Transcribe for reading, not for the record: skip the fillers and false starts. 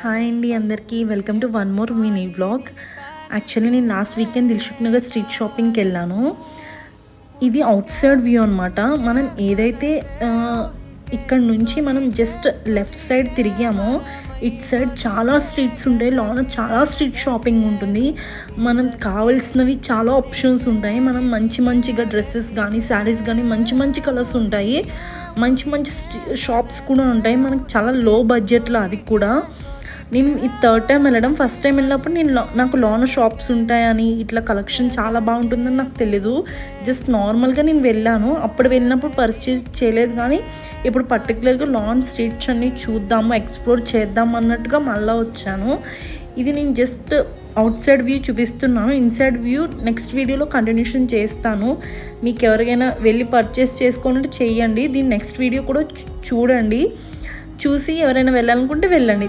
Hi అండి అందరికీ welcome to one more mini vlog. Actually నేను last weekend Dilsukhnagar street షాపింగ్కి వెళ్ళాను. ఇది అవుట్ సైడ్ వ్యూ అనమాట. మనం ఏదైతే ఇక్కడ నుంచి మనం జస్ట్ లెఫ్ట్ సైడ్ తిరిగామో ఇట్ సైడ్ చాలా స్ట్రీట్స్ ఉంటాయి. లోన చాలా స్ట్రీట్ షాపింగ్ ఉంటుంది. మనం కావాల్సినవి చాలా ఆప్షన్స్ ఉంటాయి. మనం మంచిగా డ్రెస్సెస్ కానీ శారీస్ కానీ మంచి కలర్స్ ఉంటాయి. మంచి షాప్స్ కూడా ఉంటాయి. మనకు చాలా లో బడ్జెట్లో అది కూడా. నేను ఈ థర్డ్ టైం వెళ్ళడం. ఫస్ట్ టైం వెళ్ళినప్పుడు నాకు లోన షాప్స్ ఉంటాయని ఇట్లా కలెక్షన్ చాలా బాగుంటుందని నాకు తెలీదు. జస్ట్ నార్మల్గా నేను వెళ్ళాను. అప్పుడు వెళ్ళినప్పుడు పర్చేజ్ చేయలేదు, కానీ ఇప్పుడు పర్టికులర్గా లాన్ స్ట్రీట్స్ అన్నీ చూద్దాము, ఎక్స్ప్లోర్ చేద్దాం అన్నట్టుగా మళ్ళీ వచ్చాను. ఇది నేను జస్ట్ అవుట్ సైడ్ వ్యూ చూపిస్తున్నాను. ఇన్సైడ్ వ్యూ నెక్స్ట్ వీడియోలో కంటిన్యూషన్ చేస్తాను. మీకు ఎవరికైనా వెళ్ళి పర్చేస్ చేసుకోవాలంటే చెయ్యండి. దీని నెక్స్ట్ వీడియో కూడా చూడండి. చూసి ఎవరైనా వెళ్ళాలనుకుంటే వెళ్ళండి.